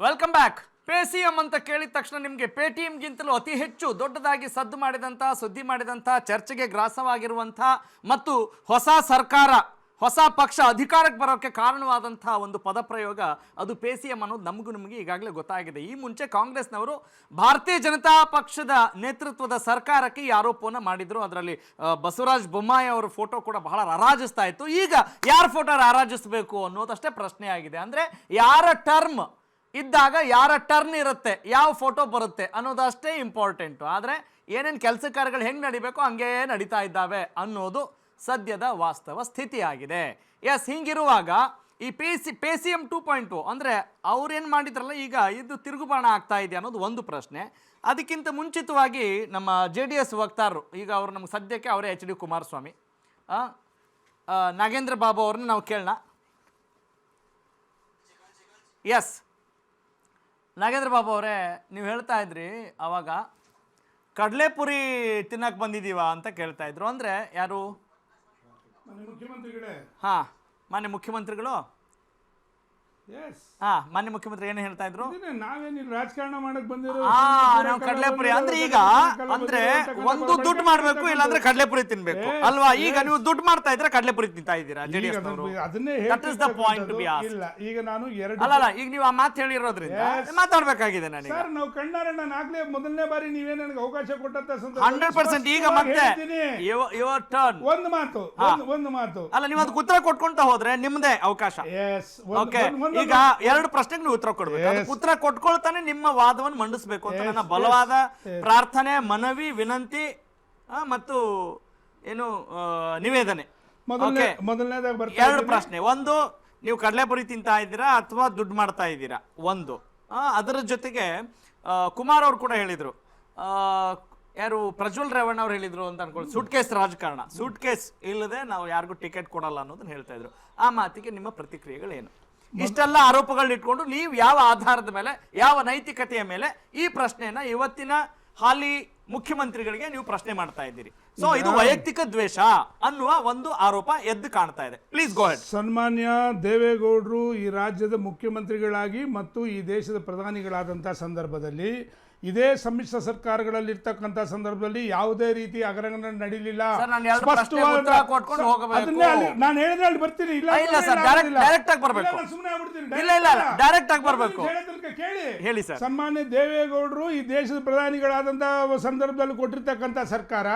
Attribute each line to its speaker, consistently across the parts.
Speaker 1: Welcome back. PayCM ಅಂತ ಕೇಳಿದ ತಕ್ಷಣ ನಿಮಗೆ ಪೇಟಿಎಂಗಿಂತಲೂ ಅತಿ ಹೆಚ್ಚು ದೊಡ್ಡದಾಗಿ ಸದ್ದು ಮಾಡಿದಂಥ, ಸುದ್ದಿ ಮಾಡಿದಂಥ, ಚರ್ಚೆಗೆ ಗ್ರಾಸವಾಗಿರುವಂಥ ಮತ್ತು ಹೊಸ ಸರ್ಕಾರ, ಹೊಸ ಪಕ್ಷ ಅಧಿಕಾರಕ್ಕೆ ಬರೋಕ್ಕೆ ಕಾರಣವಾದಂಥ ಒಂದು ಪದಪ್ರಯೋಗ ಅದು ಪೇಸಿಎಂ ಅನ್ನೋದು ನಿಮಗೆ ಈಗಾಗಲೇ ಗೊತ್ತಾಗಿದೆ. ಈ ಮುಂಚೆ ಕಾಂಗ್ರೆಸ್ನವರು ಭಾರತೀಯ ಜನತಾ ಪಕ್ಷದ ನೇತೃತ್ವದ ಸರ್ಕಾರಕ್ಕೆ ಈ ಆರೋಪವನ್ನು ಮಾಡಿದ್ರು. ಅದರಲ್ಲಿ ಬಸವರಾಜ ಬೊಮ್ಮಾಯಿ ಅವರ ಫೋಟೋ ಕೂಡ ಬಹಳ ರಾರಾಜಿಸ್ತಾ ಇತ್ತು. ಈಗ ಯಾರ ಫೋಟೋ ರಾರಾಜಿಸಬೇಕು ಅನ್ನೋದಷ್ಟೇ ಪ್ರಶ್ನೆ ಆಗಿದೆ. ಅಂದರೆ ಯಾರ ಟರ್ಮ್ ಇದ್ದಾಗ ಯಾರ ಟರ್ನ್ ಇರುತ್ತೆ, ಯಾವ ಫೋಟೋ ಬರುತ್ತೆ ಅನ್ನೋದಷ್ಟೇ ಇಂಪಾರ್ಟೆಂಟು. ಆದರೆ ಏನೇನು ಕೆಲಸ ಕಾರ್ಯಗಳು ಹೆಂಗೆ ನಡಿಬೇಕು ಹಂಗೇ ನಡೀತಾ ಇದ್ದಾವೆ ಅನ್ನೋದು ಸದ್ಯದ ವಾಸ್ತವ ಸ್ಥಿತಿಯಾಗಿದೆ. ಎಸ್, ಹಿಂಗಿರುವಾಗ ಈ ಪೇಸಿಎಂ 2.0 ಅಂದರೆ ಅವ್ರೇನು ಮಾಡಿದ್ರಲ್ಲ, ಈಗ ಇದು ತಿರುಗುಬಾಣ ಆಗ್ತಾ ಇದೆ ಅನ್ನೋದು ಒಂದು ಪ್ರಶ್ನೆ. ಅದಕ್ಕಿಂತ ಮುಂಚಿತವಾಗಿ ನಮ್ಮ JDS ವಕ್ತಾರರು, ಈಗ ಅವರು ನಮ್ಗೆ ಸದ್ಯಕ್ಕೆ ಅವರೇ HD ಕುಮಾರಸ್ವಾಮಿ, ನಾಗೇಂದ್ರ ಬಾಬು ಅವ್ರನ್ನ ನಾವು ಕೇಳೋಣ. ಎಸ್ ನಾಗೇಂದ್ರ ಬಾಬು ಅವರೇ, ನೀವು ಹೇಳ್ತಾ ಇದ್ರಿ ಅವಾಗ ಕಡಲೆಪುರಿ ತಿನ್ನಕ್ಕೆ ಬಂದಿದ್ದೀವ ಅಂತ ಕೇಳ್ತಾ ಇದ್ರು. ಅಂದರೆ ಯಾರು?
Speaker 2: ಮುಖ್ಯಮಂತ್ರಿಗಳೇ.
Speaker 1: ಹಾಂ, ಮಾನ್ಯ ಮುಖ್ಯಮಂತ್ರಿಗಳು. ಮಾನ್ಯ ಮುಖ್ಯಮಂತ್ರಿ ಏನು ಹೇಳ್ತಾ ಇದ್ರು?
Speaker 2: ನಾವೇನಿಲ್ಲ, ರಾಜಕಾರಣ ಮಾಡಕ್ ಬಂದಿರೋ
Speaker 1: ನಾವು ಕಡಲೆಪುರಿ ಅಂದ್ರೆ ಈಗ ಅಂದ್ರೆ ಒಂದು ದುಡ್ಡು ಮಾಡ್ಬೇಕು, ಇಲ್ಲಾಂದ್ರೆ ಕಡಲೆಪುರಿ ತಿನ್ಬೇಕು ಅಲ್ವಾ? ಈಗ ನೀವು ದುಡ್ಡು ಮಾಡ್ತಾ ಇದ್ರೆ ಕಡಲೆಪುರಿ ತಿಂತಾ ಇದ್ದೀರಾ JDS ನವರು.
Speaker 2: ಅದನ್ನೇ ಇಲ್ಲ, ಈಗ ನಾನು
Speaker 1: ಅಲ್ಲ ಈಗ ನೀವು ಆ ಮಾತು ಹೇಳಿರೋದ್ರಿಂದ ಮಾತಾಡ್ಬೇಕಾಗಿದೆ ನನಗೆ.
Speaker 2: ಸರ್, ನಾವು ಕಣ್ಣಾರಣ್ಣ ನಾಗ್ಲೇ ಮೊದಲನೇ ಬಾರಿ ನೀವೇ ನನಗೆ ಅವಕಾಶ ಕೊಟ್ಟಂತ
Speaker 1: 100%. ಈಗ ಮತ್ತೆ ಯುವರ್ ಟರ್ನ್.
Speaker 2: ಒಂದು ಮಾತು
Speaker 1: ಅಲ್ಲ, ನೀವು ಅದಕ್ಕೆ ಉತ್ತರ ಕೊಟ್ಕೊಂತ ಹೋದ್ರೆ ನಿಮ್ದೇ ಅವಕಾಶ. ಓಕೆ, ಈಗ ಎರಡು ಪ್ರಶ್ನೆಗೆ ನೀವು ಉತ್ತರ ಕೊಡ್ಬೇಕು. ಉತ್ತರ ಕೊಟ್ಕೊಳ್ತಾನೆ ನಿಮ್ಮ ವಾದವನ್ನು ಮಂಡಿಸಬೇಕು ಅಂತ ನನ್ನ ಬಲವಾದ ಪ್ರಾರ್ಥನೆ, ಮನವಿ, ವಿನಂತಿ ಮತ್ತು ಏನು ನಿವೇದನೆ. ಎರಡು ಪ್ರಶ್ನೆ. ಒಂದು, ನೀವು ಕಡಲೆಪುರಿ ತಿಂತಾ ಇದ್ದೀರಾ ಅಥವಾ ದುಡ್ಡು ಮಾಡ್ತಾ ಇದ್ದೀರಾ? ಒಂದು. ಅದರ ಜೊತೆಗೆ ಕುಮಾರ್ ಅವ್ರು ಕೂಡ ಹೇಳಿದ್ರು, ಯಾರು ಪ್ರಜ್ವಲ್ ರೇವಣ್ಣ ಅವ್ರು ಹೇಳಿದ್ರು ಅಂತ ಅನ್ಕೊಳ್ಳಿ, ಸೂಟ್ ಕೇಸ್ ರಾಜಕಾರಣ, ಸೂಟ್ ಕೇಸ್ ಇಲ್ಲದೆ ನಾವು ಯಾರಿಗೂ ಟಿಕೆಟ್ ಕೊಡಲ್ಲ ಅನ್ನೋದನ್ನ ಹೇಳ್ತಾ ಇದ್ರು. ಆ ಮಾತಿಗೆ ನಿಮ್ಮ ಪ್ರತಿಕ್ರಿಯೆಗಳೇನು? ಇಷ್ಟೆಲ್ಲ ಆರೋಪಗಳನ್ನ ಇಟ್ಕೊಂಡು ನೀವು ಯಾವ ಆಧಾರದ ಮೇಲೆ, ಯಾವ ನೈತಿಕತೆಯ ಮೇಲೆ ಈ ಪ್ರಶ್ನೆಯನ್ನ ಇವತ್ತಿನ ಹಾಲಿ ಮುಖ್ಯಮಂತ್ರಿಗಳಿಗೆ ನೀವು ಪ್ರಶ್ನೆ ಮಾಡ್ತಾ ಇದ್ದೀರಿ? ಸೊ ಇದು ವೈಯಕ್ತಿಕ ದ್ವೇಷ ಅನ್ನುವ ಒಂದು ಆರೋಪ ಎದ್ದು ಕಾಣ್ತಾ ಇದೆ. Please go head.
Speaker 2: ಸನ್ಮಾನ್ಯ ದೇವೇಗೌಡರು ಈ ರಾಜ್ಯದ ಮುಖ್ಯಮಂತ್ರಿಗಳಾಗಿ ಮತ್ತು ಈ ದೇಶದ ಪ್ರಧಾನಿಗಳಾದಂಥ ಸಂದರ್ಭದಲ್ಲಿ, ಇದೇ ಸಮ್ಮಿಶ್ರ ಸರ್ಕಾರಗಳಲ್ಲಿರ್ತಕ್ಕಂಥ ಸಂದರ್ಭದಲ್ಲಿ ಯಾವುದೇ ರೀತಿ ಹಗರಣ ನಡೀಲಿಲ್ಲ.
Speaker 1: ನಾನು
Speaker 2: ಹೇಳಿದ್ರೆ ಅಲ್ಲಿ ಬರ್ತೀನಿ,
Speaker 1: ಡೈರೆಕ್ಟ್ ಆಗಿ ಬರಬೇಕು.
Speaker 2: ಹೇಳಿ ಸರ್. ಸನ್ಮಾನ್ಯ ದೇವೇಗೌಡರು ಈ ದೇಶದ ಪ್ರಧಾನಿಗಳಾದಂಥ ಸಂದರ್ಭದಲ್ಲಿ ಕೊಟ್ಟಿರ್ತಕ್ಕಂಥ ಸರ್ಕಾರ,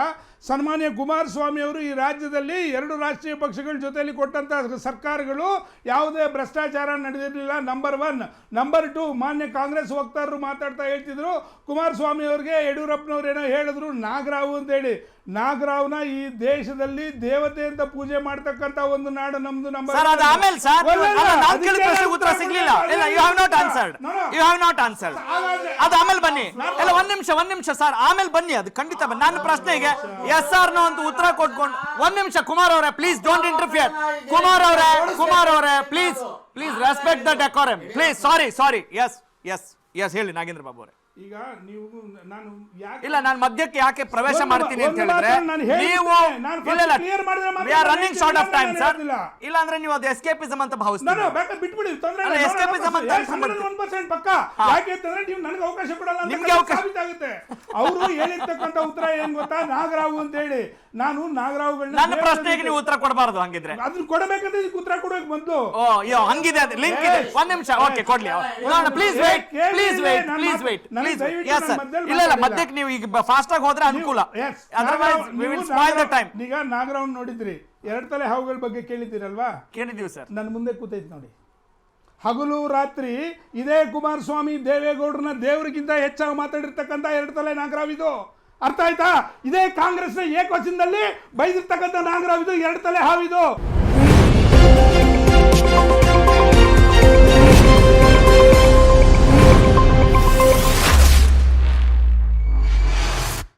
Speaker 2: ಸನ್ಮಾನ್ಯ ಕುಮಾರಸ್ವಾಮಿ ಅವರು ಈ ರಾಜ್ಯದಲ್ಲಿ ಎರಡು ರಾಷ್ಟ್ರೀಯ ಪಕ್ಷಗಳ ಜೊತೆಯಲ್ಲಿ ಕೊಟ್ಟಂತ ಸರ್ಕಾರಗಳು ಯಾವುದೇ ಭ್ರಷ್ಟಾಚಾರ ನಡೆದಿರಲಿಲ್ಲ. ನಂಬರ್ 1. ನಂಬರ್ 2, ಮಾನ್ಯ ಕಾಂಗ್ರೆಸ್ ವಕ್ತಾರರು ಮಾತಾಡ್ತಾ ಹೇಳ್ತಿದ್ರು, ಕುಮಾರಸ್ವಾಮಿ ಅವರಿಗೆ ಯಡಿಯೂರಪ್ಪನವ್ರು ಏನೋ ಹೇಳಿದ್ರು ನಾಗರಾವು ಅಂತೇಳಿ. ನಾಗರಾವ್ನ ಈ ದೇಶದಲ್ಲಿ ದೇವತೆ ಅಂತ ಪೂಜೆ ಮಾಡ್ತಕ್ಕಂಥ ಒಂದು ನಾಡು ನಮ್ದು. ನಂಬರ್
Speaker 1: ಅದು ಆಮೇಲೆ ಬನ್ನಿ. ಎಲ್ಲ ಒಂದ್ ನಿಮಿಷ ಸರ್, ಆಮೇಲೆ ಬನ್ನಿ, ಅದು ಖಂಡಿತ ಬನ್ನಿ. ನನ್ನ ಪ್ರಶ್ನೆಗೆ ಎಸ್ ಆರ್ ನೋ ಅಂತ ಉತ್ತರ ಕೊಟ್ಕೊಂಡು ಒಂದ್ ನಿಮಿಷ. ಕುಮಾರ್ ಅವರೇ, ಪ್ಲೀಸ್ ಡೋಂಟ್ ಇಂಟರ್ಫಿಯರ್. ಕುಮಾರ್ ಅವರೇ please respect the decorum please. Sorry. Yes ಹೇಳಿ ನಾಗೇಂದ್ರ ಬಾಬು ಅವರೇ.
Speaker 2: ಈಗ ನೀವು
Speaker 1: ಇಲ್ಲ, ನಾನು ಮಧ್ಯಕ್ಕೆ ಯಾಕೆ ಪ್ರವೇಶ ಮಾಡ್ತೀನಿ ಅಂತ ಹೇಳಿದ್ರೆ, ನೀವು running short of time sir. ಇಲ್ಲ ಅಂದ್ರೆ ನೀವು ಅದು ಎಸ್ಕೇಪಿಸಮ್ ಅಂತ ಭಾವಿಸ್ತೀರಿ. ಎಸ್ಕೇಪಿಸಮ್ ಅಂತ
Speaker 2: ಪಕ್ಕ ಯಾಕೆ ಅಂತಂದ್ರೆ ನೀವು ನನಗೆ ಅವಕಾಶ ಕೊಡಲ್ಲ, ನಿಮ್ಗೆ ಅವಕಾಶ ಆಗುತ್ತೆ. ಅವರು ಹೇಳಿರ್ತಕ್ಕಂಥ ಉತ್ತರ ಏನ್ ಗೊತ್ತಾ, ನಾಗರಾವು ಅಂತ ಹೇಳಿ. ನಾನು ನಾಗರಾವುಗಳನ್ನ,
Speaker 1: ನನ್ನ ಪ್ರಶ್ನೆಗೆ ನೀವು ಉತ್ತರ ಕೊಡಬಾರದು. ಹಂಗಿದ್ರೆ ಅದನ್ನ
Speaker 2: ಕೊಡಬೇಕಂದ್ರೆ ಉತ್ತರ ಕೊಡಬೇಕು ಮೊದಲು.
Speaker 1: ಹಂಗಿದೆ, ಅದು ಲಿಂಕ್ ಇದೆ. ಒಂದ್ ನಿಮಿಷ, ಓಕೆ ಕೊಡ್ಲಿ. Please wait. ಇಲ್ಲ, ಮಧ್ಯಕ್ಕೆ ನೀವು ಈಗ ಫಾಸ್ಟ್ ಆಗಿ ಹೋದ್ರೆ ಅನುಕೂಲ.
Speaker 2: ಈಗ ನಾಗರಾವ್ ನೋಡಿದ್ರಿ, ಎರಡ್ ತಲೆ ಹಾವುಗಳ ಬಗ್ಗೆ ಕೇಳಿದ್ದೀರಲ್ವಾ?
Speaker 1: ಕೇಳಿದೀವಿ ಸರ್.
Speaker 2: ನನ್ನ ಮುಂದೆ ಕೂತೈತಿ ನೋಡಿ. ಹಗಲು ರಾತ್ರಿ ಇದೇ ಕುಮಾರಸ್ವಾಮಿ ದೇವೇಗೌಡರನ್ನ ದೇವರಿಗಿಂತ ಹೆಚ್ಚಾಗಿ ಮಾತಾಡಿರ್ತಕ್ಕಂಥ ಎರಡು ತಲೆ ನಾಗರಾವ್ ಇದು. ಅರ್ಥ ಆಯ್ತಾ? ಇದೇ ಕಾಂಗ್ರೆಸ್ನ ಏಕವಚನದಲ್ಲಿ ಬೈದಿರ್ತಕ್ಕಂಥ ನಾಗರಾವ್ ಇದು, ಎರಡು ತಲೆ ಹಾವಿದು.